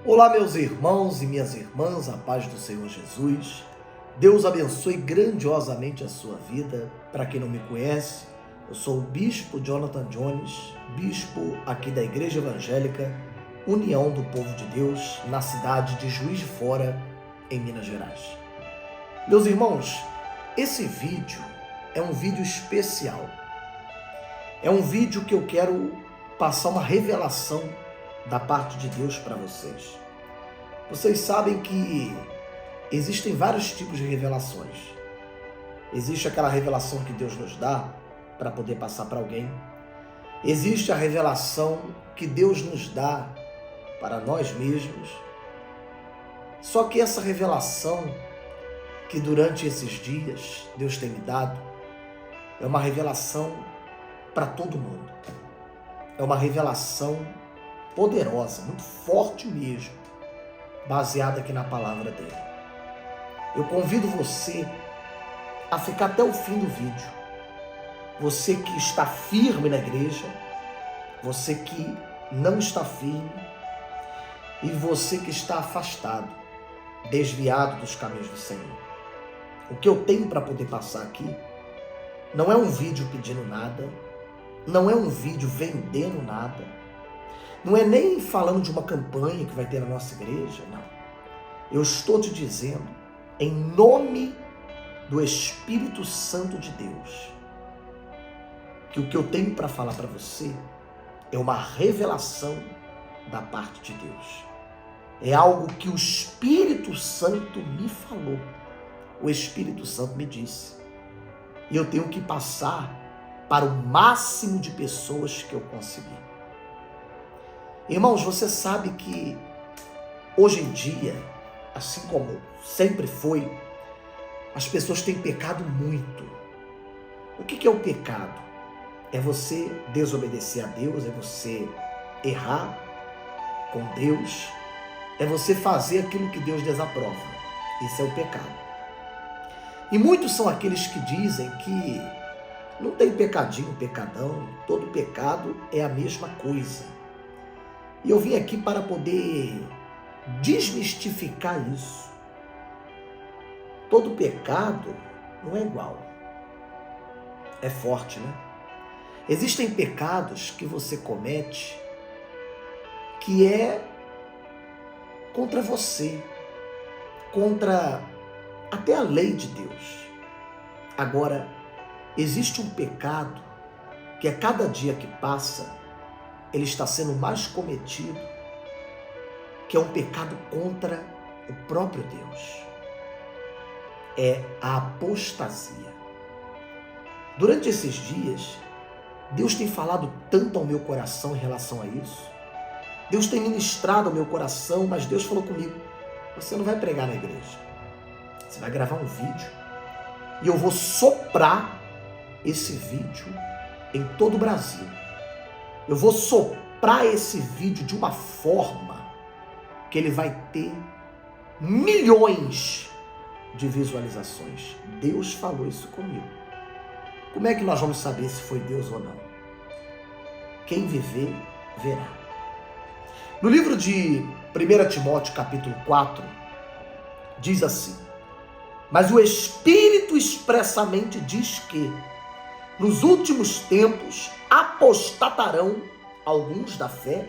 Olá, meus irmãos e minhas irmãs, a paz do Senhor Jesus. Deus abençoe grandiosamente a sua vida. Para quem não me conhece, eu sou o Bispo Jonathan Jones, bispo aqui da Igreja Evangélica União do Povo de Deus, na cidade de Juiz de Fora, em Minas Gerais. Meus irmãos, esse vídeo é um vídeo especial. É um vídeo que eu quero passar uma revelação da parte de Deus para vocês. Vocês sabem que existem vários tipos de revelações. Existe aquela revelação que Deus nos dá para poder passar para alguém. Existe a revelação que Deus nos dá para nós mesmos. Só que essa revelação que durante esses dias Deus tem me dado é uma revelação para todo mundo. É uma revelação poderosa, muito forte mesmo, baseada aqui na palavra dele. Eu convido você a ficar até o fim do vídeo. Você que está firme na igreja, você que não está firme e você que está afastado, desviado dos caminhos do Senhor. O que eu tenho para poder passar aqui não é um vídeo pedindo nada, não é um vídeo vendendo nada, não é nem falando de uma campanha que vai ter na nossa igreja, não. Eu estou te dizendo, em nome do Espírito Santo de Deus, que o que eu tenho para falar para você é uma revelação da parte de Deus. É algo que o Espírito Santo me falou. O Espírito Santo me disse. E eu tenho que passar para o máximo de pessoas que eu conseguir. Irmãos, você sabe que hoje em dia, assim como sempre foi, as pessoas têm pecado muito. O que é o pecado? É você desobedecer a Deus, é você errar com Deus, é você fazer aquilo que Deus desaprova. Isso é o pecado. E muitos são aqueles que dizem que não tem pecadinho, pecadão, todo pecado é a mesma coisa. E eu vim aqui para poder desmistificar isso. Todo pecado não é igual. É forte, né? Existem pecados que você comete que é contra você, contra até a lei de Deus. Agora, existe um pecado que a cada dia que passa, ele está sendo mais cometido, que é um pecado contra o próprio Deus. É a apostasia. Durante esses dias, Deus tem falado tanto ao meu coração em relação a isso. Deus tem ministrado ao meu coração, mas Deus falou comigo, você não vai pregar na igreja. Você vai gravar um vídeo e eu vou soprar esse vídeo em todo o Brasil. Eu vou soprar esse vídeo de uma forma que ele vai ter milhões de visualizações. Deus falou isso comigo. Como é que nós vamos saber se foi Deus ou não? Quem viver, verá. No livro de 1 Timóteo, capítulo 4, diz assim: mas o Espírito expressamente diz que nos últimos tempos apostatarão alguns da fé,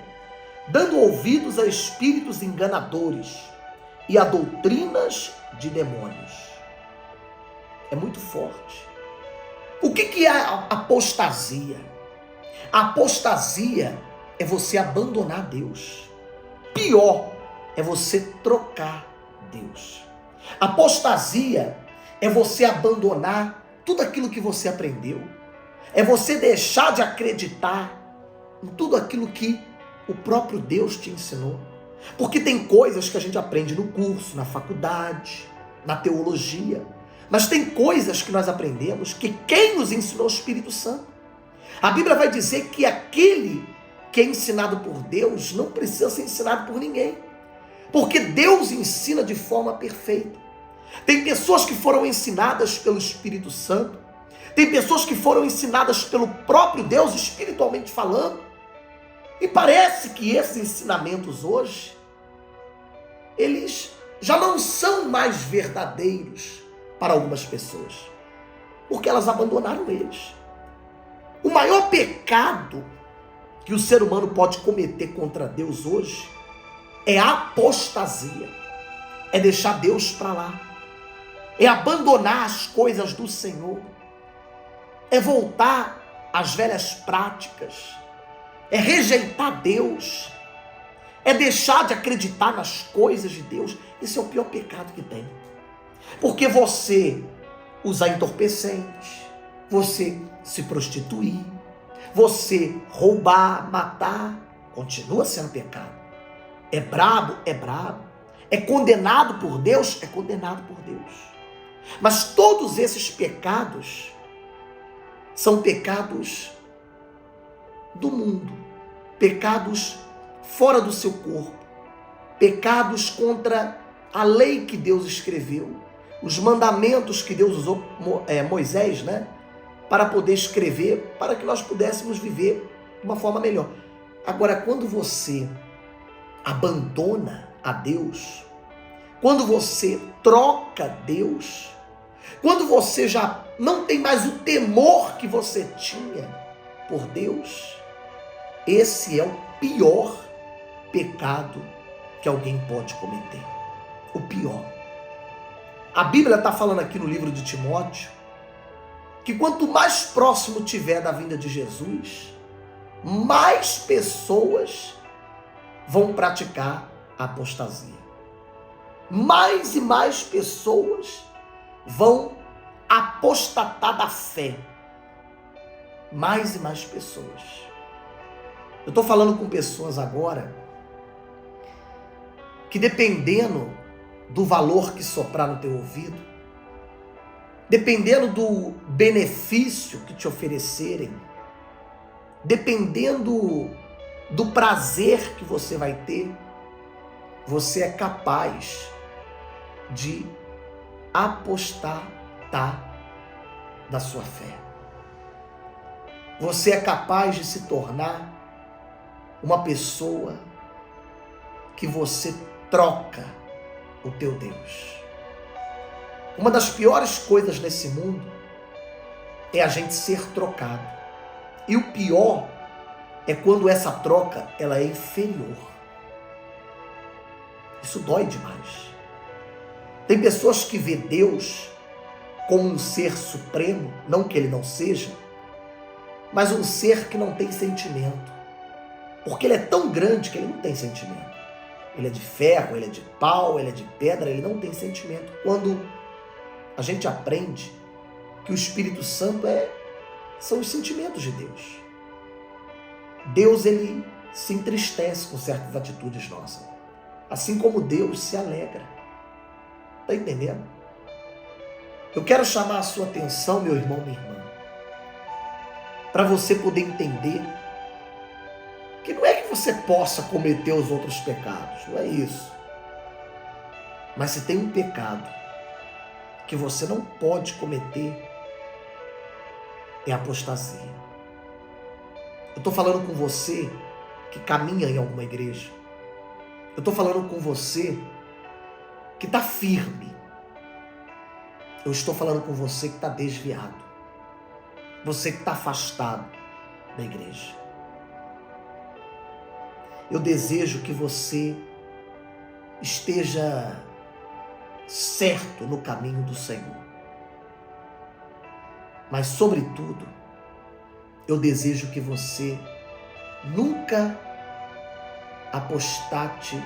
dando ouvidos a espíritos enganadores e a doutrinas de demônios. É muito forte. O que é a apostasia? A apostasia é você abandonar Deus. Pior é você trocar Deus. Apostasia é você abandonar tudo aquilo que você aprendeu. É você deixar de acreditar em tudo aquilo que o próprio Deus te ensinou. Porque tem coisas que a gente aprende no curso, na faculdade, na teologia. Mas tem coisas que nós aprendemos que quem nos ensinou é o Espírito Santo. A Bíblia vai dizer que aquele que é ensinado por Deus não precisa ser ensinado por ninguém. Porque Deus ensina de forma perfeita. Tem pessoas que foram ensinadas pelo Espírito Santo. Tem pessoas que foram ensinadas pelo próprio Deus, espiritualmente falando. E parece que esses ensinamentos hoje eles já não são mais verdadeiros para algumas pessoas, porque elas abandonaram eles. O maior pecado que o ser humano pode cometer contra Deus hoje é a apostasia, é deixar Deus para lá, é abandonar as coisas do Senhor, é voltar às velhas práticas, é rejeitar Deus, é deixar de acreditar nas coisas de Deus. Esse é o pior pecado que tem, porque você usar entorpecentes, você se prostituir, você roubar, matar, continua sendo pecado. É brabo, é brabo. É condenado por Deus, é condenado por Deus. Mas todos esses pecados são pecados do mundo, pecados fora do seu corpo, pecados contra a lei que Deus escreveu, os mandamentos que Deus usou Moisés, para poder escrever, para que nós pudéssemos viver de uma forma melhor. Agora, quando você abandona a Deus, quando você troca Deus, quando você já não tem mais o temor que você tinha por Deus, esse é o pior pecado que alguém pode cometer. O pior. A Bíblia está falando aqui no livro de Timóteo que quanto mais próximo tiver da vinda de Jesus, mais pessoas vão praticar a apostasia. Mais e mais pessoas vão apostatar da fé. Mais e mais pessoas. Eu estou falando com pessoas agora que, dependendo do valor que soprar no teu ouvido, dependendo do benefício que te oferecerem, dependendo do prazer que você vai ter, você é capaz de apostatar da sua fé. Você é capaz de se tornar uma pessoa que você troca o teu Deus. Uma das piores coisas nesse mundo é a gente ser trocado. E o pior é quando essa troca ela é inferior. Isso dói demais. Tem pessoas que vê Deus como um ser supremo, não que ele não seja, mas um ser que não tem sentimento. Porque ele é tão grande que ele não tem sentimento. Ele é de ferro, ele é de pau, ele é de pedra, ele não tem sentimento. Quando a gente aprende que o Espírito Santo são os sentimentos de Deus. Deus, ele se entristece com certas atitudes nossas. Assim como Deus se alegra. Está entendendo? Eu quero chamar a sua atenção, meu irmão, minha irmã, para você poder entender que não é que você possa cometer os outros pecados, não é isso. Mas se tem um pecado que você não pode cometer, é a apostasia. Eu estou falando com você que caminha em alguma igreja. Eu estou falando com você que está firme. Eu estou falando com você que está desviado. Você que está afastado da igreja. Eu desejo que você esteja certo no caminho do Senhor. Mas, sobretudo, eu desejo que você nunca apostate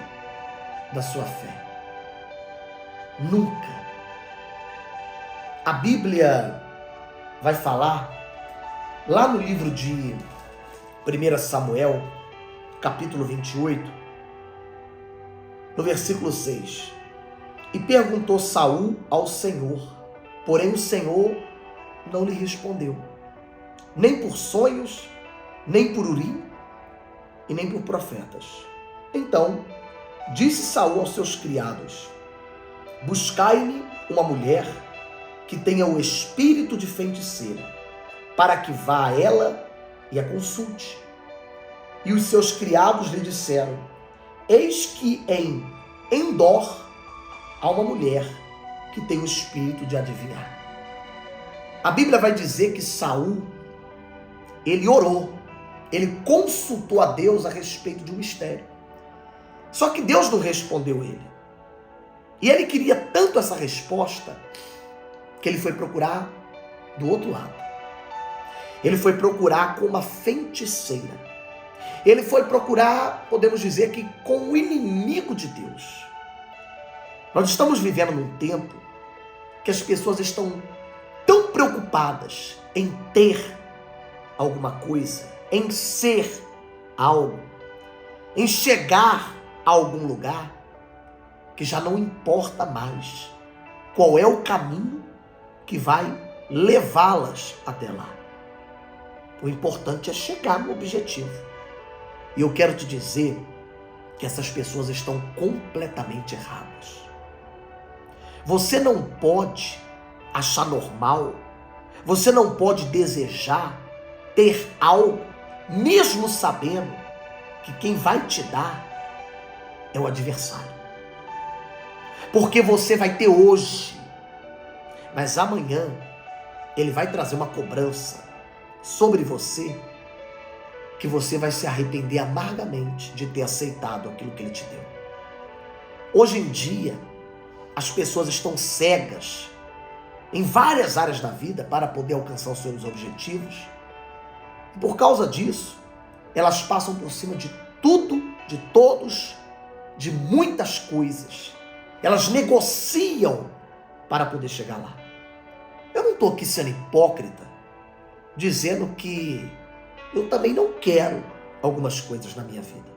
da sua fé. Nunca. A Bíblia vai falar, lá no livro de 1 Samuel, capítulo 28, no versículo 6. E perguntou Saul ao Senhor, porém o Senhor não lhe respondeu, nem por sonhos, nem por Urim, e nem por profetas. Então disse Saul aos seus criados: buscai-me uma mulher que tenha o espírito de feiticeira, para que vá a ela e a consulte. E os seus criados lhe disseram: eis que em Endor a uma mulher que tem o espírito de adivinhar. A Bíblia vai dizer que Saul, ele orou, ele consultou a Deus a respeito de um mistério. Só que Deus não respondeu ele. E ele queria tanto essa resposta que ele foi procurar do outro lado. Ele foi procurar com uma feiticeira. Ele foi procurar, podemos dizer que com o inimigo de Deus. Nós estamos vivendo num tempo que as pessoas estão tão preocupadas em ter alguma coisa, em ser algo, em chegar a algum lugar, que já não importa mais qual é o caminho que vai levá-las até lá. O importante é chegar no objetivo. E eu quero te dizer que essas pessoas estão completamente erradas. Você não pode achar normal, você não pode desejar ter algo, mesmo sabendo que quem vai te dar é o adversário. Porque você vai ter hoje, mas amanhã ele vai trazer uma cobrança sobre você, que você vai se arrepender amargamente de ter aceitado aquilo que ele te deu. Hoje em dia, as pessoas estão cegas em várias áreas da vida para poder alcançar os seus objetivos. E por causa disso, elas passam por cima de tudo, de todos, de muitas coisas. Elas negociam para poder chegar lá. Eu não estou aqui sendo hipócrita, dizendo que eu também não quero algumas coisas na minha vida.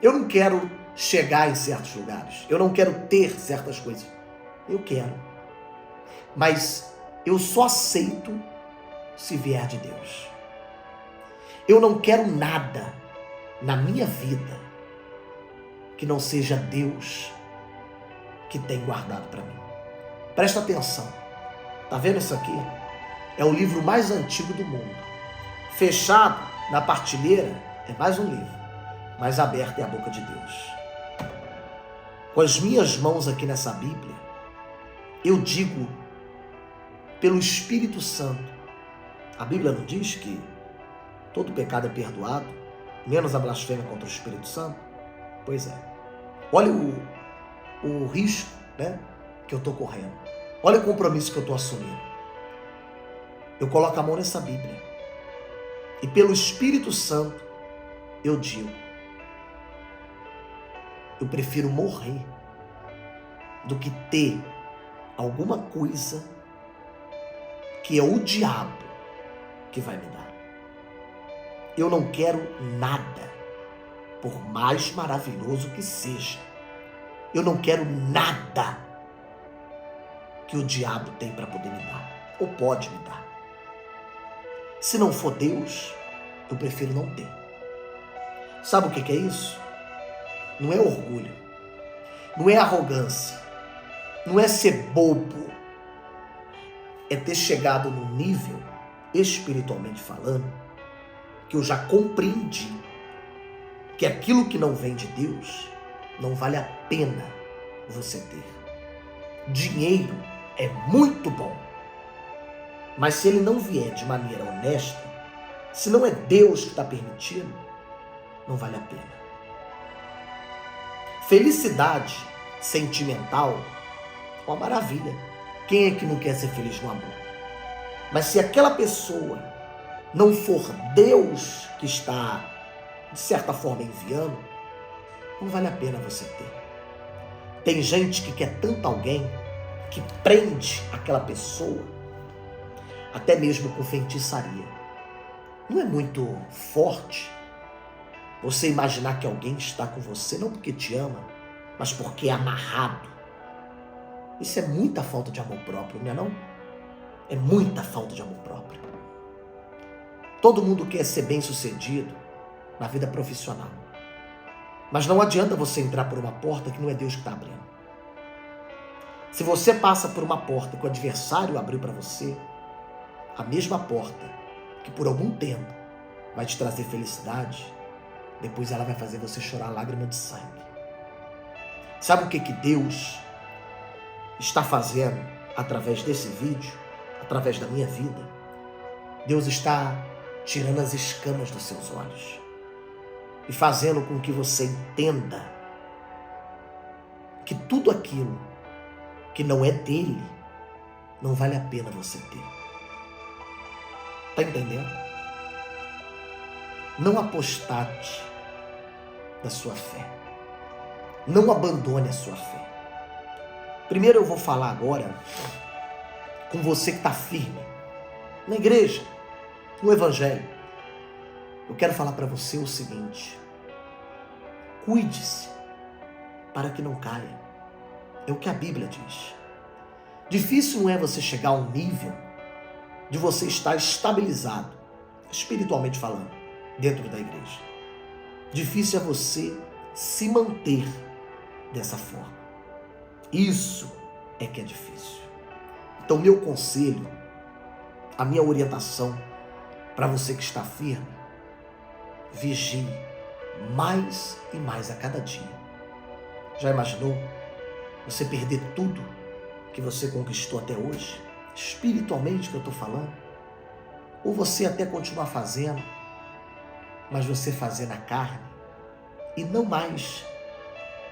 Eu não quero chegar em certos lugares. Eu não quero ter certas coisas. Eu quero. Mas eu só aceito se vier de Deus. Eu não quero nada na minha vida que não seja Deus que tem guardado para mim. Presta atenção. Tá vendo isso aqui? É o livro mais antigo do mundo. Fechado na partilheira é mais um livro, mas aberto é a boca de Deus. Com as minhas mãos aqui nessa Bíblia, eu digo pelo Espírito Santo. A Bíblia não diz que todo pecado é perdoado, menos a blasfêmia contra o Espírito Santo? Pois é. Olha o risco, né, que eu estou correndo. Olha o compromisso que eu estou assumindo. Eu coloco a mão nessa Bíblia e pelo Espírito Santo eu digo: eu prefiro morrer do que ter alguma coisa que é o diabo que vai me dar. Eu não quero nada, por mais maravilhoso que seja. Eu não quero nada que o diabo tem para poder me dar, ou pode me dar. Se não for Deus, eu prefiro não ter. Sabe o que é isso? Não é orgulho, não é arrogância, não é ser bobo. É ter chegado no nível, espiritualmente falando, que eu já compreendi que aquilo que não vem de Deus não vale a pena você ter. Dinheiro é muito bom, mas se ele não vier de maneira honesta, se não é Deus que está permitindo, não vale a pena. Felicidade sentimental é uma maravilha. Quem é que não quer ser feliz no amor? Mas se aquela pessoa não for Deus que está, de certa forma, enviando, não vale a pena você ter. Tem gente que quer tanto alguém que prende aquela pessoa, até mesmo com feitiçaria. Não é muito forte você imaginar que alguém está com você, não porque te ama, mas porque é amarrado. Isso é muita falta de amor próprio, não é não? É muita falta de amor próprio. Todo mundo quer ser bem-sucedido na vida profissional. Mas não adianta você entrar por uma porta que não é Deus que está abrindo. Se você passa por uma porta que o adversário abriu para você, a mesma porta que por algum tempo vai te trazer felicidade, depois ela vai fazer você chorar lágrima de sangue. Sabe o que Deus está fazendo através desse vídeo, através da minha vida? Deus está tirando as escamas dos seus olhos e fazendo com que você entenda que tudo aquilo que não é dele não vale a pena você ter. Está entendendo? Não apostate da sua fé. Não abandone a sua fé. Primeiro eu vou falar agora com você que está firme na igreja, no evangelho. Eu quero falar para você o seguinte: cuide-se para que não caia. É o que a Bíblia diz. Difícil não é você chegar a um nível de você estar estabilizado, espiritualmente falando, dentro da igreja. Difícil é você se manter dessa forma. Isso é que é difícil. Então, meu conselho, a minha orientação para você que está firme: vigie mais e mais a cada dia. Já imaginou você perder tudo que você conquistou até hoje? Espiritualmente que eu estou falando. Ou você até continuar fazendo, mas você fazer na carne e não mais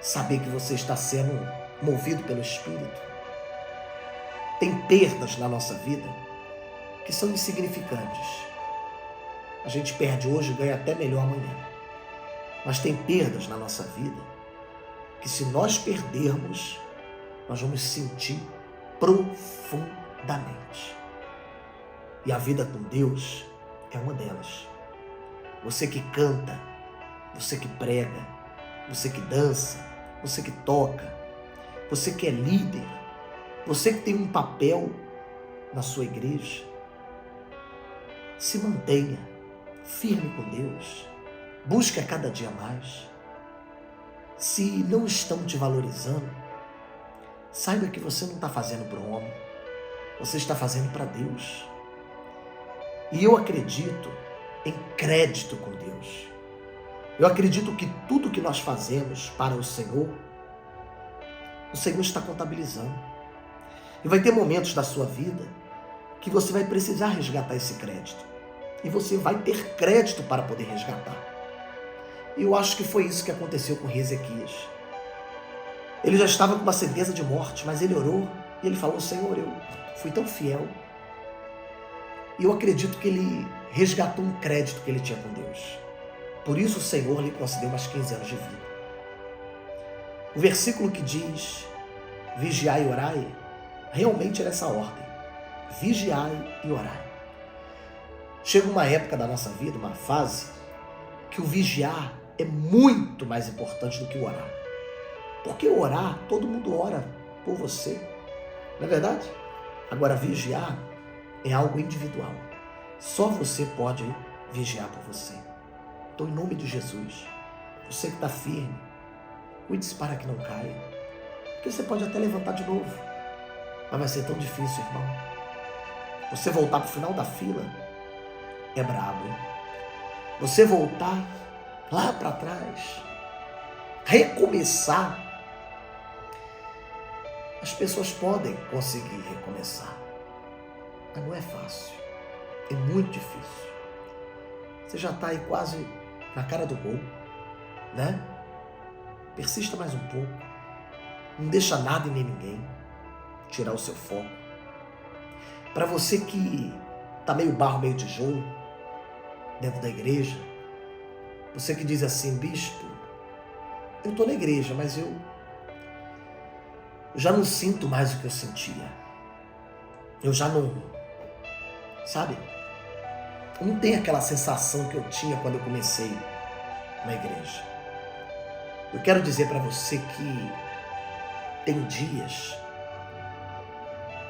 saber que você está sendo movido pelo Espírito. Tem perdas na nossa vida que são insignificantes. A gente perde hoje e ganha até melhor amanhã. Mas tem perdas na nossa vida que, se nós perdermos, nós vamos sentir profundamente. E a vida com Deus é uma delas. Você que canta, você que prega, você que dança, você que toca, você que é líder, você que tem um papel na sua igreja, se mantenha firme com Deus. Busque a cada dia mais. Se não estão te valorizando, saiba que você não está fazendo para o homem, você está fazendo para Deus. E eu acredito em crédito com Deus. Eu acredito que tudo que nós fazemos para o Senhor está contabilizando. E vai ter momentos da sua vida que você vai precisar resgatar esse crédito. E você vai ter crédito para poder resgatar. E eu acho que foi isso que aconteceu com Ezequias. Ele já estava com uma sentença de morte, mas ele orou e ele falou: Senhor, eu fui tão fiel. E eu acredito que ele resgatou um crédito que ele tinha com Deus. Por isso o Senhor lhe concedeu mais 15 anos de vida. O versículo que diz vigiai e orai, realmente era essa ordem: vigiai e orai. Chega uma época da nossa vida, uma fase, que o vigiar é muito mais importante do que o orar. Porque orar, todo mundo ora por você, não é verdade? Agora, vigiar é algo individual. Só você pode vigiar por você. Então, em nome de Jesus, você que está firme, cuide-se para que não caia. Porque você pode até levantar de novo, mas vai ser tão difícil, irmão. Você voltar para o final da fila é brabo, hein? Você voltar lá para trás, recomeçar. As pessoas podem conseguir recomeçar, mas não é fácil, é muito difícil. Você já está aí quase na cara do gol, né? Persista mais um pouco, não deixa nada e nem ninguém tirar o seu foco. Para você que está meio barro, meio tijolo dentro da igreja, você que diz assim: bispo, eu estou na igreja, mas eu já não sinto mais o que eu sentia. Eu já não, sabe? Eu não tenho aquela sensação que eu tinha quando eu comecei na igreja. Eu quero dizer para você que tem dias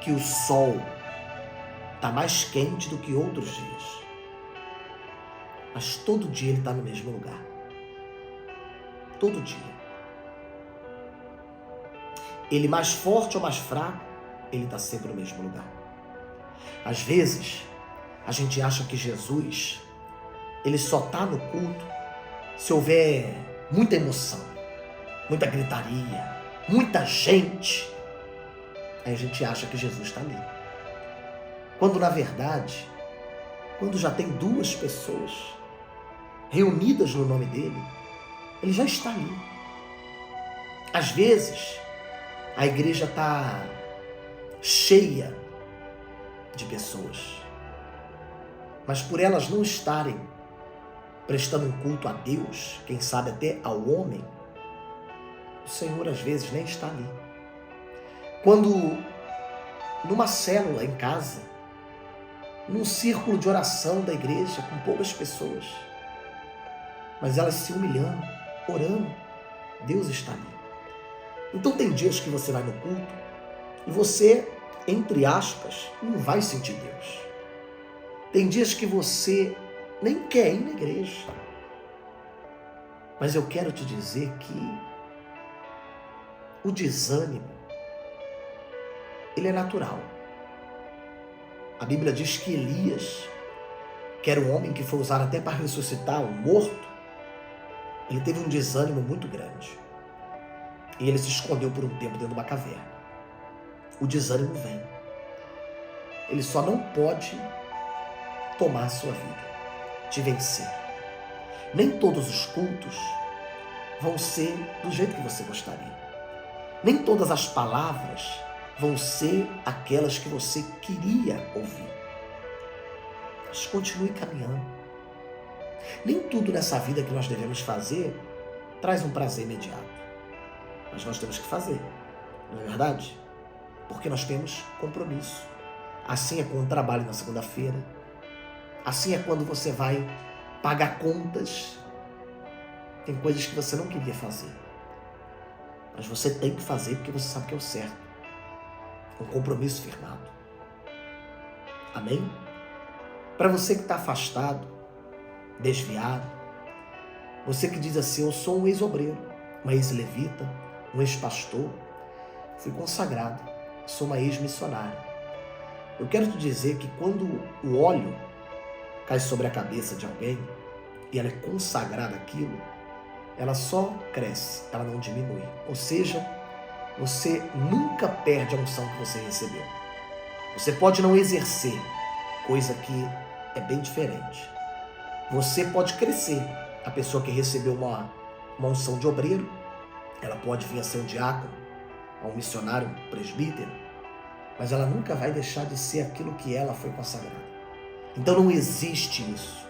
que o sol está mais quente do que outros dias. Mas todo dia ele está no mesmo lugar. Todo dia. Ele mais forte ou mais fraco, ele está sempre no mesmo lugar. Às vezes, a gente acha que Jesus, ele só está no culto se houver muita emoção, muita gritaria, muita gente, aí a gente acha que Jesus está ali. Quando na verdade, quando já tem duas pessoas reunidas no nome dele, ele já está ali. Às vezes, a igreja está cheia de pessoas, mas por elas não estarem prestando um culto a Deus, quem sabe até ao homem, o Senhor às vezes nem está ali. Quando numa célula em casa, num círculo de oração da igreja com poucas pessoas, mas elas se humilhando, orando, Deus está ali. Então tem dias que você vai no culto e você, entre aspas, não vai sentir Deus. Tem dias que você nem quer ir na igreja. Mas eu quero te dizer que o desânimo, ele é natural. A Bíblia diz que Elias, que era um homem que foi usado até para ressuscitar um morto, ele teve um desânimo muito grande. E ele se escondeu por um tempo dentro de uma caverna. O desânimo vem. Ele só não pode tomar a sua vida, te vencer. Nem todos os cultos vão ser do jeito que você gostaria. Nem todas as palavras vão ser aquelas que você queria ouvir. Mas continue caminhando. Nem tudo nessa vida que nós devemos fazer traz um prazer imediato. Mas nós temos que fazer, não é verdade? Porque nós temos compromisso. Assim é com o trabalho na segunda-feira. Assim é quando você vai pagar contas. Tem coisas que você não queria fazer, mas você tem que fazer porque você sabe que é o certo. Um compromisso firmado. Amém? Para você que está afastado, desviado, você que diz assim, eu sou um ex-obreiro, uma ex-levita, um ex-pastor, fui consagrado, sou uma ex-missionária. Eu quero te dizer que quando o óleo cai sobre a cabeça de alguém e ela é consagrada àquilo, ela só cresce, ela não diminui. Ou seja, você nunca perde a unção que você recebeu. Você pode não exercer, coisa que é bem diferente. Você pode crescer. A pessoa que recebeu uma unção de obreiro, ela pode vir a ser um diácono, um missionário, um presbítero, mas ela nunca vai deixar de ser aquilo que ela foi consagrada. Então não existe isso.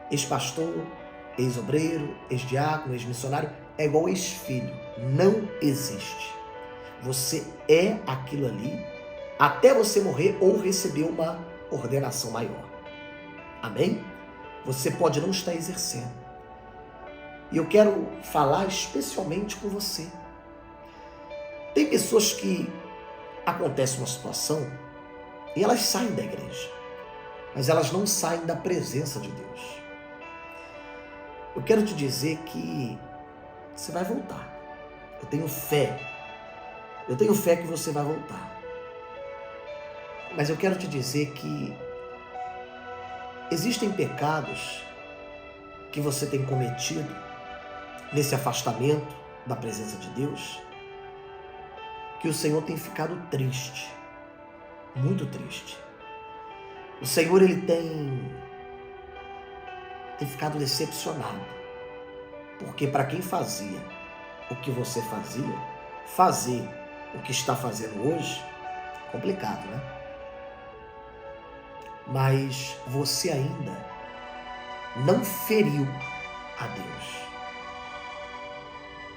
Ex-pastor, ex-obreiro, ex-diácono, ex-missionário, é igual ex-filho. Não existe. Você é aquilo ali até você morrer ou receber uma ordenação maior. Amém? Você pode não estar exercendo. E eu quero falar especialmente com você. Tem pessoas que acontece uma situação e elas saem da igreja, mas elas não saem da presença de Deus. Eu quero te dizer que você vai voltar. Eu tenho fé. Eu tenho fé que você vai voltar. Mas eu quero te dizer que existem pecados que você tem cometido nesse afastamento da presença de Deus, que o Senhor tem ficado triste, muito triste. O Senhor, ele tem ficado decepcionado, porque para quem fazia o que você fazia, fazer o que está fazendo hoje, complicado, né? Mas você ainda não feriu a Deus.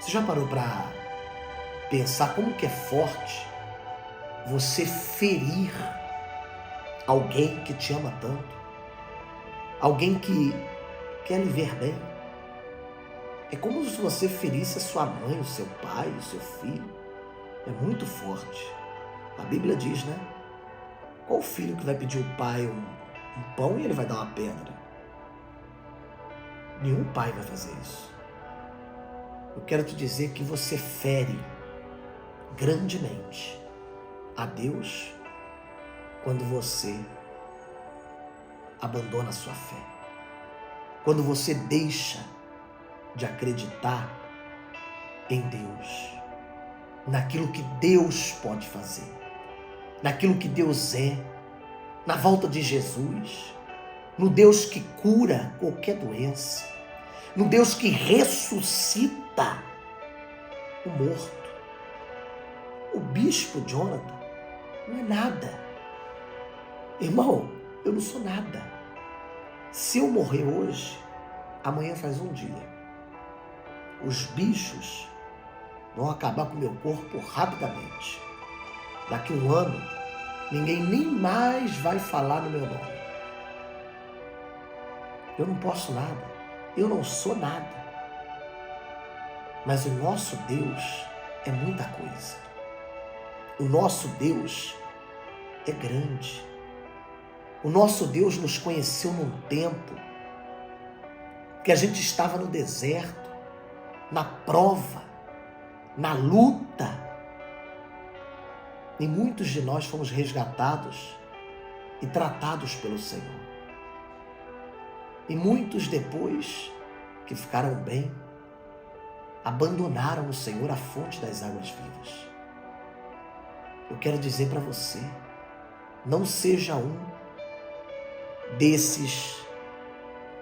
Você já parou para pensar como que é forte você ferir alguém que te ama tanto? Alguém que quer lhe ver bem? É como se você ferisse a sua mãe, o seu pai, o seu filho. É muito forte. A Bíblia diz, né? Qual filho que vai pedir ao pai um pão e ele vai dar uma pedra? Nenhum pai vai fazer isso. Eu quero te dizer que você fere grandemente a Deus quando você abandona a sua fé. Quando você deixa de acreditar em Deus. naquilo que Deus pode fazer, naquilo que Deus é, na volta de Jesus, no Deus que cura qualquer doença, no Deus que ressuscita o morto. O bispo Jonathan não é nada. Irmão, eu não sou nada. Se eu morrer hoje, amanhã faz um dia. Os bichos vão acabar com o meu corpo rapidamente. Daqui a um ano, ninguém nem mais vai falar no meu nome. Eu não posso nada. Eu não sou nada. Mas o nosso Deus é muita coisa. O nosso Deus é grande. O nosso Deus nos conheceu num tempo que a gente estava no deserto, na prova, na luta. E muitos de nós fomos resgatados e tratados pelo Senhor. E muitos depois que ficaram bem, abandonaram o Senhor, a fonte das águas vivas. Eu quero dizer para você, não seja um desses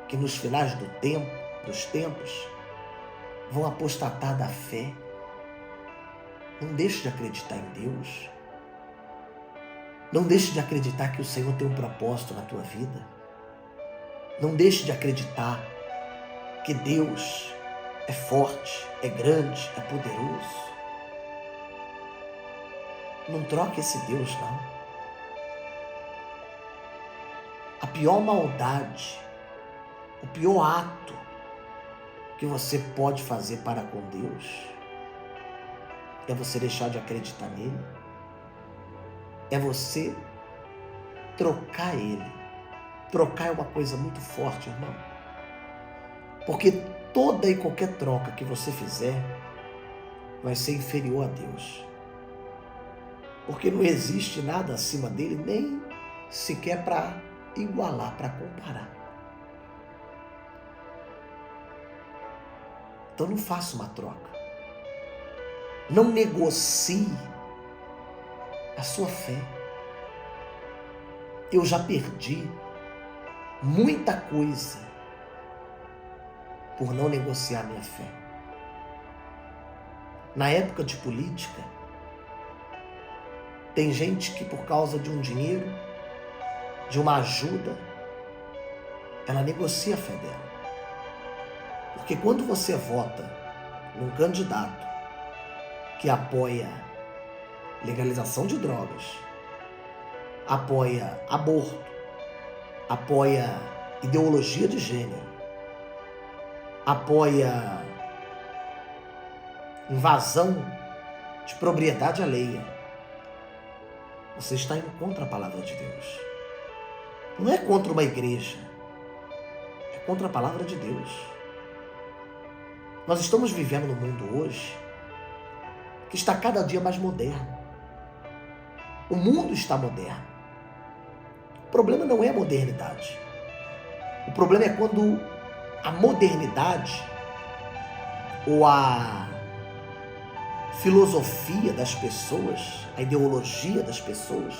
que nos finais dos tempos, vão apostatar da fé. Não deixe de acreditar em Deus. Não deixe de acreditar que o Senhor tem um propósito na tua vida. Não deixe de acreditar que Deus é forte, é grande, é poderoso. Não troque esse Deus, não. A pior maldade, o pior ato que você pode fazer para com Deus é você deixar de acreditar nele. É você trocar ele. Trocar é uma coisa muito forte, irmão. Porque toda e qualquer troca que você fizer vai ser inferior a Deus. Porque não existe nada acima dele, nem sequer para igualar, para comparar. Então não faça uma troca. Não negocie a sua fé. Eu já perdi muita coisa por não negociar minha fé. Na época de política, tem gente que por causa de um dinheiro, de uma ajuda, ela negocia a fé dela. Porque quando você vota num candidato que apoia legalização de drogas, apoia aborto, apoia ideologia de gênero, apoia invasão de propriedade alheia, você está indo contra a palavra de Deus. Não é contra uma igreja, é contra a palavra de Deus. Nós estamos vivendo num mundo hoje que está cada dia mais moderno. O mundo está moderno. O problema não é a modernidade. O problema é quando a modernidade ou a filosofia das pessoas, a ideologia das pessoas,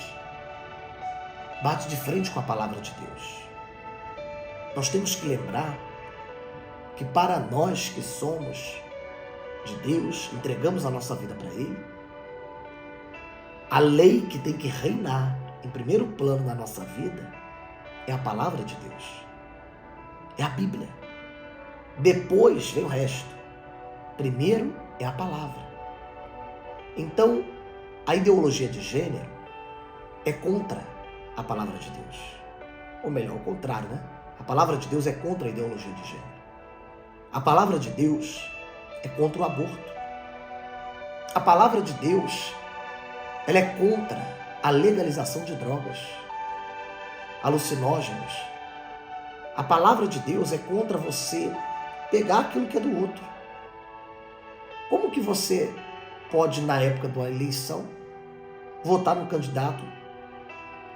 bate de frente com a palavra de Deus. Nós temos que lembrar que para nós que somos de Deus, entregamos a nossa vida para Ele, a lei que tem que reinar em primeiro plano na nossa vida é a palavra de Deus, é a Bíblia. Depois vem o resto. Primeiro é a palavra. Então, a ideologia de gênero é contra a palavra de Deus. Ou melhor, o contrário, né? A palavra de Deus é contra a ideologia de gênero. A palavra de Deus é contra o aborto. A palavra de Deus, ela é contra a legalização de drogas, alucinógenos. A palavra de Deus é contra você pegar aquilo que é do outro. Como que você pode, na época da eleição, votar num candidato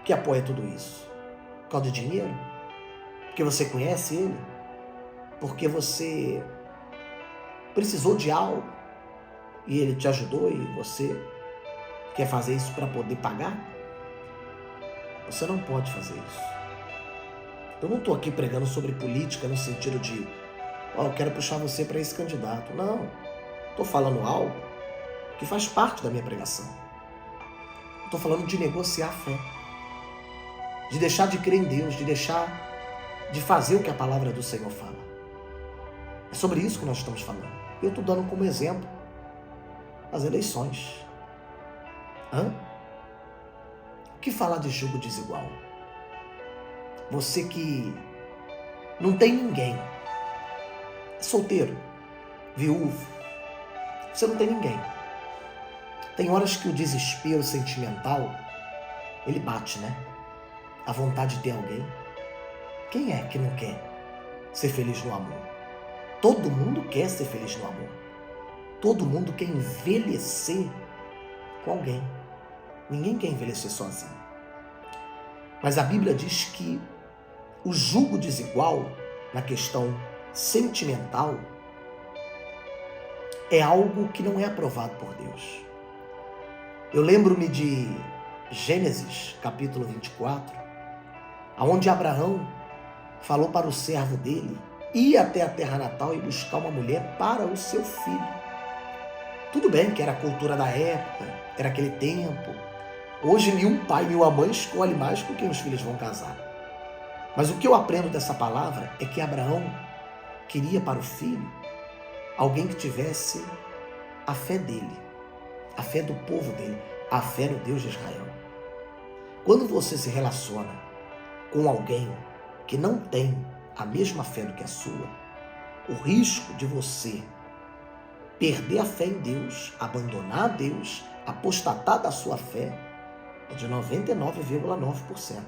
que apoia tudo isso? Por causa de dinheiro? Porque você conhece ele? Porque você precisou de algo? e ele te ajudou e você quer fazer isso para poder pagar? Você não pode fazer isso. Eu não estou aqui pregando sobre política no sentido de, eu quero puxar você para esse candidato. Não. Estou falando algo que faz parte da minha pregação. Estou falando de negociar a fé. De deixar de crer em Deus, de deixar de fazer o que a palavra do Senhor fala. É sobre isso que nós estamos falando. Eu estou dando como exemplo as eleições. O que falar de julgo desigual? Você que não tem ninguém, é solteiro, viúvo, você não tem ninguém. Tem horas que o desespero sentimental, ele bate, né? A vontade de ter alguém. Quem é que não quer ser feliz no amor? Todo mundo quer ser feliz no amor. Todo mundo quer envelhecer com alguém. Ninguém quer envelhecer sozinho. Mas a Bíblia diz que o julgo desigual na questão sentimental é algo que não é aprovado por Deus. Eu lembro-me de Gênesis, capítulo 24, onde Abraão falou para o servo dele ir até a terra natal e buscar uma mulher para o seu filho. Tudo bem que era a cultura da época, era aquele tempo. Hoje nenhum pai, nenhuma mãe escolhe mais com quem os filhos vão casar. Mas o que eu aprendo dessa palavra é que Abraão queria para o filho alguém que tivesse a fé dele, a fé do povo dele, a fé no Deus de Israel. Quando você se relaciona com alguém que não tem a mesma fé do que a sua, o risco de você perder a fé em Deus, abandonar Deus, apostatar da sua fé, é de 99,9%.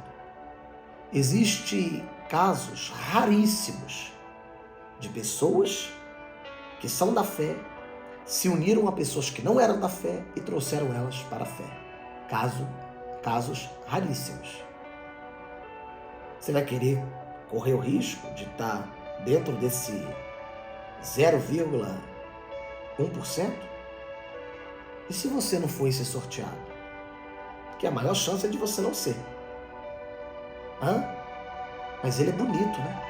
Existem casos raríssimos de pessoas que são da fé, se uniram a pessoas que não eram da fé e trouxeram elas para a fé. Casos raríssimos. Você vai querer correr o risco de estar dentro desse 0,1%? E se você não for esse sorteado? Que a maior chance é de você não ser. Mas ele é bonito, né?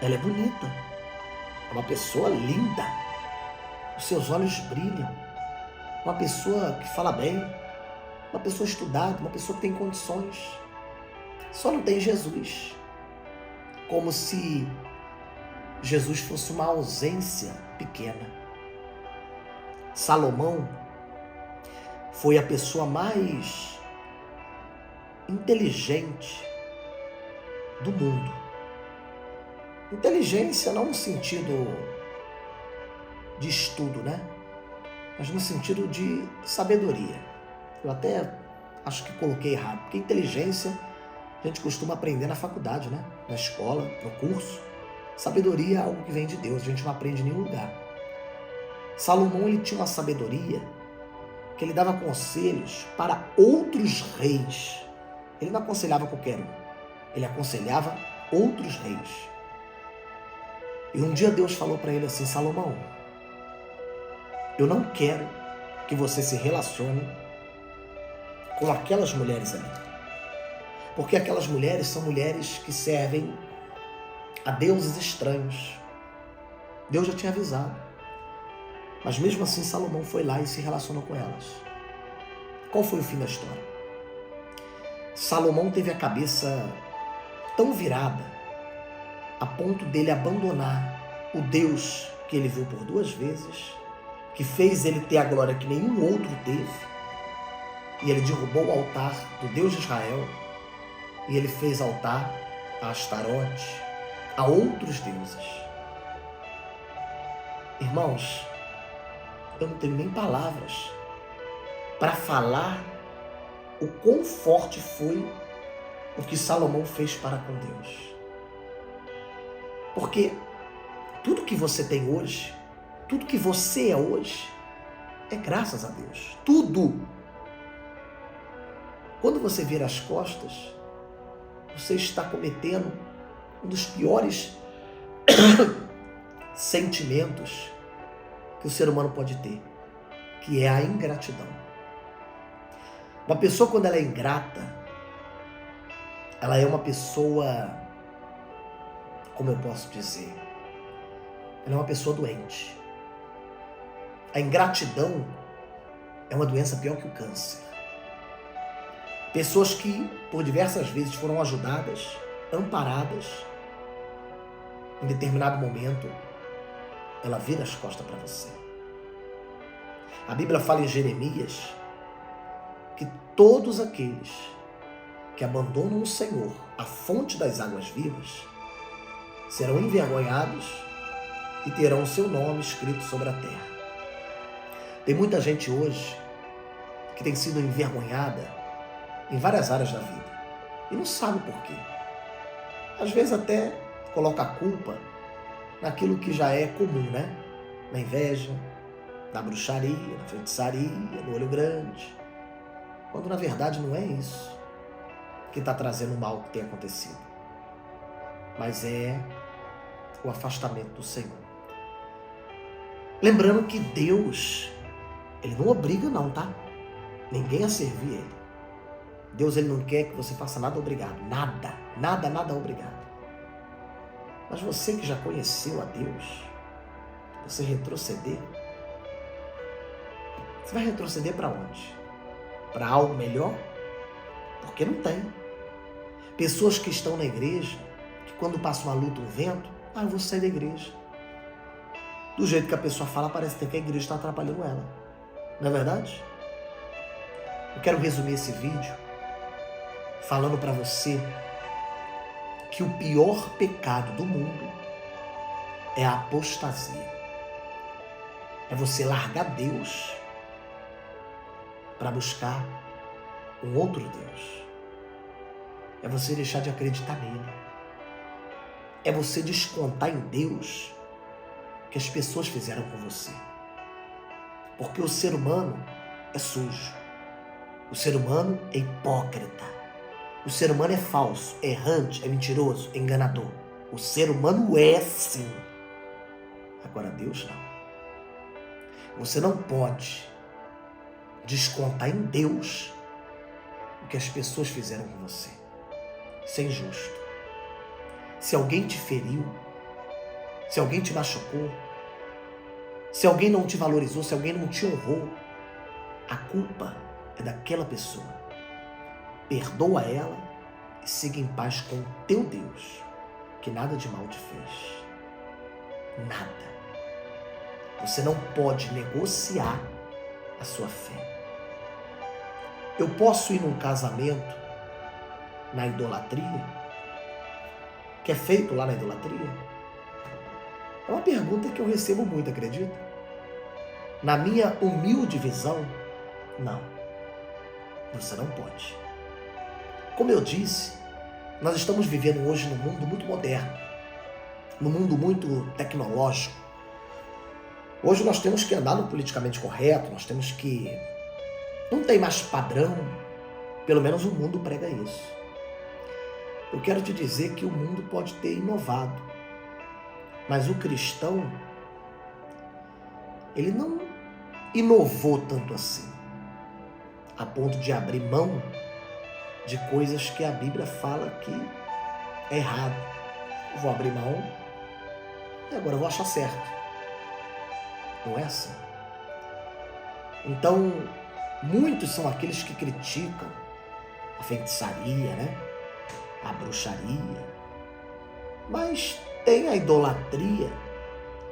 Ela é bonita. É uma pessoa linda. Os seus olhos brilham. Uma pessoa que fala bem. Uma pessoa estudada, uma pessoa que tem condições. Só não tem Jesus. Como se Jesus fosse uma ausência pequena. Salomão foi a pessoa mais inteligente do mundo. Inteligência não no sentido de estudo, né? Mas no sentido de sabedoria. Eu até acho que coloquei errado, porque inteligência a gente costuma aprender na faculdade, né? Na escola, no curso. Sabedoria é algo que vem de Deus, a gente não aprende em nenhum lugar. Salomão, ele tinha uma sabedoria que ele dava conselhos para outros reis. Ele não aconselhava qualquer um, ele aconselhava outros reis. E um dia Deus falou para ele assim: Salomão, eu não quero que você se relacione com aquelas mulheres ali. Porque aquelas mulheres são mulheres que servem a deuses estranhos. Deus já tinha avisado. Mas mesmo assim Salomão foi lá e se relacionou com elas. Qual foi o fim da história? Salomão teve a cabeça tão virada a ponto dele abandonar o Deus que ele viu por 2 vezes, que fez ele ter a glória que nenhum outro teve, e ele derrubou o altar do Deus de Israel, e ele fez altar a Astarote, a outros deuses. Irmãos, eu não tenho nem palavras para falar o quão forte foi o que Salomão fez para com Deus. Porque tudo que você tem hoje, tudo que você é hoje, é graças a Deus. Tudo. Quando você vira as costas, você está cometendo um dos piores sentimentos que o ser humano pode ter. que é a ingratidão. Uma pessoa, quando ela é ingrata, ela é uma pessoa, como eu posso dizer, ela é uma pessoa doente. A ingratidão é uma doença pior que o câncer. Pessoas que, por diversas vezes, foram ajudadas, amparadas, em determinado momento, ela vira as costas para você. A Bíblia fala em Jeremias que todos aqueles que abandonam o Senhor, a fonte das águas vivas, serão envergonhados e terão o seu nome escrito sobre a terra. Tem muita gente hoje que tem sido envergonhada em várias áreas da vida e não sabe por quê. Às vezes até coloca a culpa naquilo que já é comum, né? Na inveja, na bruxaria, na feitiçaria, no olho grande. Quando na verdade não é isso que está trazendo o mal que tem acontecido, mas é o afastamento do Senhor. Lembrando que Deus, Ele não obriga não, tá? Ninguém a servir Ele. Deus, Ele não quer que você faça nada obrigado. Nada, nada, nada obrigado. Mas você que já conheceu a Deus, você retroceder, você vai retroceder para onde? Para algo melhor? Porque não tem. Pessoas que estão na igreja, que quando passa uma luta, um vento, eu vou sair da igreja. Do jeito que a pessoa fala, parece que a igreja está atrapalhando ela. Não é verdade? Eu quero resumir esse vídeo falando para você que o pior pecado do mundo é a apostasia. É você largar Deus para buscar um outro Deus. É você deixar de acreditar nele. É você descontar em Deus o que as pessoas fizeram com você. Porque o ser humano é sujo. O ser humano é hipócrita. O ser humano é falso, é errante, é mentiroso, é enganador. O ser humano é sim. Agora Deus não. Você não pode descontar em Deus o que as pessoas fizeram com você. Isso é injusto. Se alguém te feriu, se alguém te machucou, se alguém não te valorizou, se alguém não te honrou, a culpa é daquela pessoa. Perdoa ela e siga em paz com o teu Deus, que nada de mal te fez. Nada. Você não pode negociar a sua fé. Eu posso ir num casamento na idolatria, que é feito lá na idolatria? É uma pergunta que eu recebo muito, acredita? Na minha humilde visão, não. Você não pode. Como eu disse, nós estamos vivendo hoje num mundo muito moderno, num mundo muito tecnológico. Hoje nós temos que andar no politicamente correto, nós temos que... Não tem mais padrão, pelo menos o mundo prega isso. Eu quero te dizer que o mundo pode ter inovado, mas o cristão, ele não inovou tanto assim, a ponto de abrir mão de coisas que a Bíblia fala que é errado. Eu vou abrir mão e agora eu vou achar certo. Não é assim. Então, muitos são aqueles que criticam a feitiçaria, né? A bruxaria, mas tem a idolatria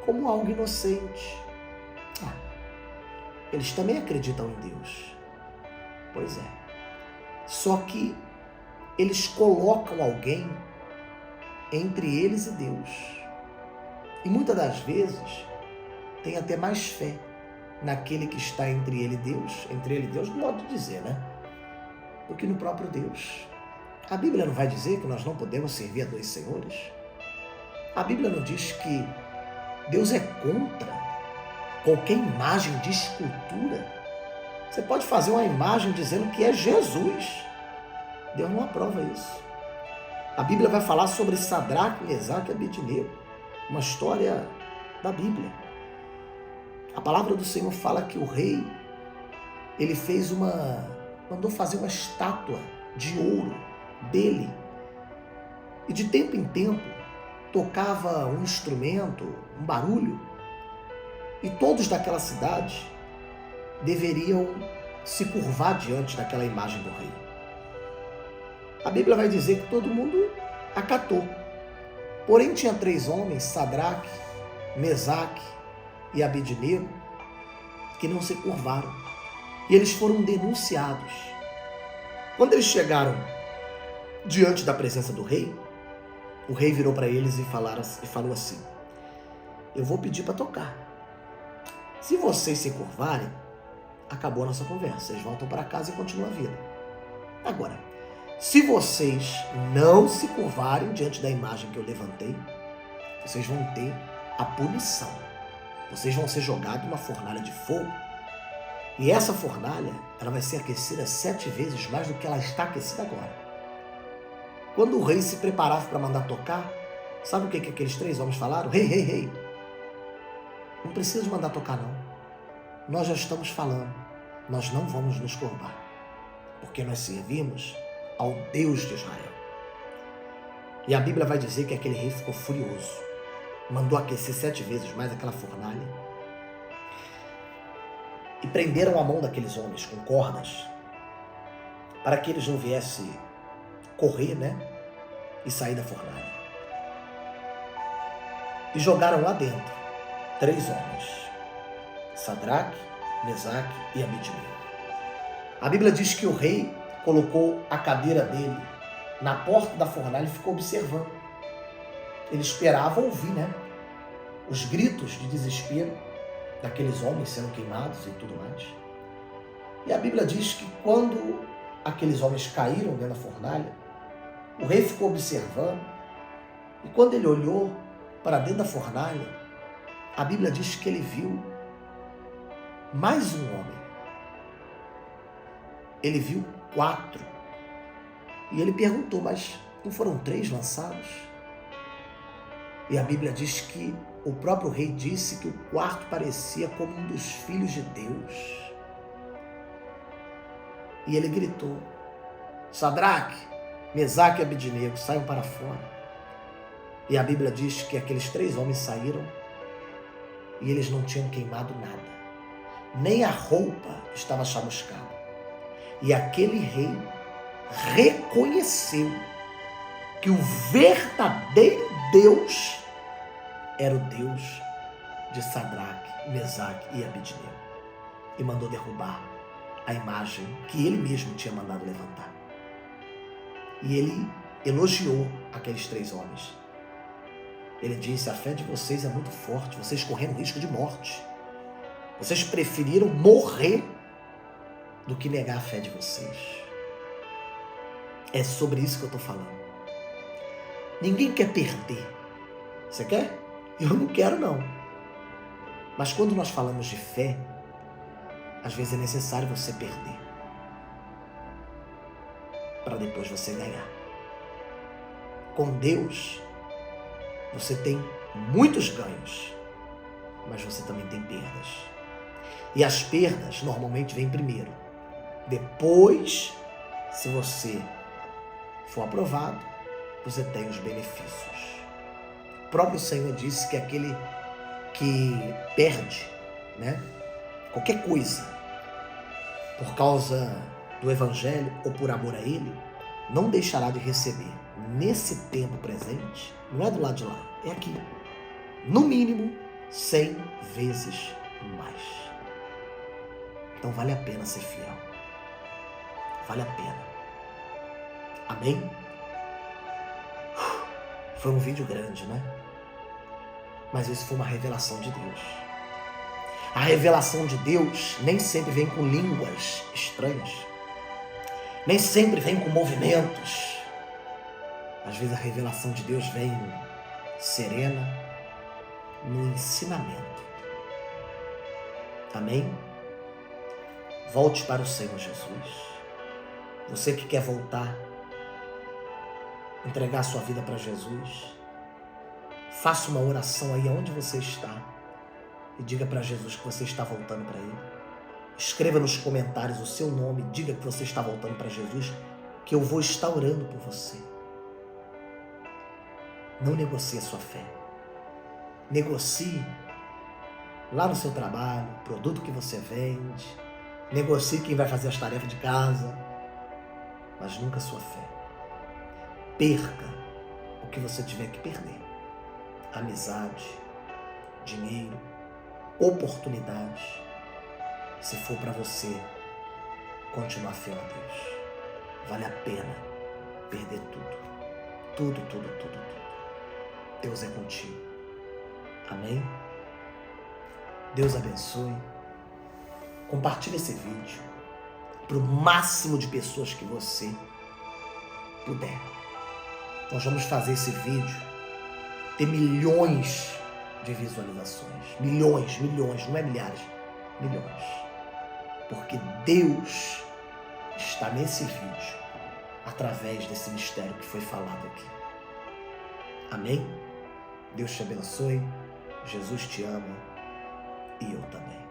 como algo inocente. Eles também acreditam em Deus. Pois é. Só que eles colocam alguém entre eles e Deus. E muitas das vezes tem até mais fé naquele que está entre ele e Deus, no modo de dizer, né? Do que no próprio Deus. A Bíblia não vai dizer que nós não podemos servir a dois senhores? A Bíblia não diz que Deus é contra qualquer imagem de escultura? Você pode fazer uma imagem dizendo que é Jesus. Deus não aprova isso. A Bíblia vai falar sobre Sadraque, Mesaque e Abednego, uma história da Bíblia. A palavra do Senhor fala que o rei ele mandou fazer uma estátua de ouro dele. E de tempo em tempo tocava um instrumento, um barulho, e todos daquela cidade deveriam se curvar diante daquela imagem do rei. A Bíblia vai dizer que todo mundo acatou. Porém tinha 3 homens, Sadraque, Mesaque e Abednego, que não se curvaram. E eles foram denunciados. Quando eles chegaram diante da presença do rei, o rei virou para eles e falou assim: eu vou pedir para tocar. Se vocês se curvarem, acabou a nossa conversa. Vocês voltam para casa e continuam a vida. Agora, se vocês não se curvarem diante da imagem que eu levantei, vocês vão ter a punição. Vocês vão ser jogados numa fornalha de fogo. E essa fornalha, ela vai ser aquecida 7 vezes mais do que ela está aquecida agora. Quando o rei se preparava para mandar tocar, sabe o que aqueles 3 homens falaram? Rei, não precisa de mandar tocar não. Nós já estamos falando, nós não vamos nos curvar, porque nós servimos ao Deus de Israel. E a Bíblia vai dizer que aquele rei ficou furioso, mandou aquecer 7 vezes mais aquela fornalha, e prenderam a mão daqueles homens com cordas, para que eles não viessem correr, e sair da fornalha. E jogaram lá dentro 3 homens, Sadraque, Mesaque e Abednego. A Bíblia diz que o rei colocou a cadeira dele na porta da fornalha e ficou observando. Ele esperava ouvir, os gritos de desespero daqueles homens sendo queimados e tudo mais. E a Bíblia diz que quando aqueles homens caíram dentro da fornalha, o rei ficou observando, e quando ele olhou para dentro da fornalha, a Bíblia diz que ele viu mais um homem. Ele viu 4. E ele perguntou, mas não foram 3 lançados? E a Bíblia diz que o próprio rei disse que o 4º parecia como um dos filhos de Deus. E ele gritou: Sadraque, Mesaque e Abednego, saiam para fora. E a Bíblia diz que aqueles 3 homens saíram e eles não tinham queimado nada. Nem a roupa estava chamuscada. E aquele rei reconheceu que o verdadeiro Deus era o Deus de Sadraque, Mesaque e Abednego. E mandou derrubar a imagem que ele mesmo tinha mandado levantar. E ele elogiou aqueles 3 homens. Ele disse: a fé de vocês é muito forte, vocês correram risco de morte. Vocês preferiram morrer do que negar a fé de vocês. É sobre isso que eu estou falando. Ninguém quer perder. Você quer? Eu não quero não. Mas quando nós falamos de fé, às vezes é necessário você perder para depois você ganhar. Com Deus, você tem muitos ganhos, mas você também tem perdas. E as perdas normalmente vêm primeiro. Depois, se você for aprovado, você tem os benefícios. O próprio Senhor disse que aquele que perde, qualquer coisa, por causa do Evangelho ou por amor a Ele, não deixará de receber nesse tempo presente, não é do lado de lá, é aqui, no mínimo 100 vezes mais. Então vale a pena ser fiel. Vale a pena. Amém? Foi um vídeo grande, Mas isso foi uma revelação de Deus. A revelação de Deus nem sempre vem com línguas estranhas. Nem sempre vem com movimentos. Às vezes a revelação de Deus vem serena no ensinamento. Amém? Volte para o Senhor Jesus. Você que quer voltar, entregar sua vida para Jesus, faça uma oração aí onde você está e diga para Jesus que você está voltando para Ele. Escreva nos comentários o seu nome, diga que você está voltando para Jesus, que eu vou estar orando por você. Não negocie a sua fé. Negocie lá no seu trabalho, o produto que você vende. Negocie quem vai fazer as tarefas de casa, mas nunca a sua fé. Perca o que você tiver que perder. Amizade, dinheiro, oportunidade, se for para você continuar fiel a Deus. Vale a pena perder tudo. Tudo. Deus é contigo. Amém? Deus abençoe. Compartilhe esse vídeo para o máximo de pessoas que você puder. Nós vamos fazer esse vídeo ter milhões de visualizações. Milhões, não é milhares, milhões. Porque Deus está nesse vídeo através desse mistério que foi falado aqui. Amém? Deus te abençoe, Jesus te ama e eu também.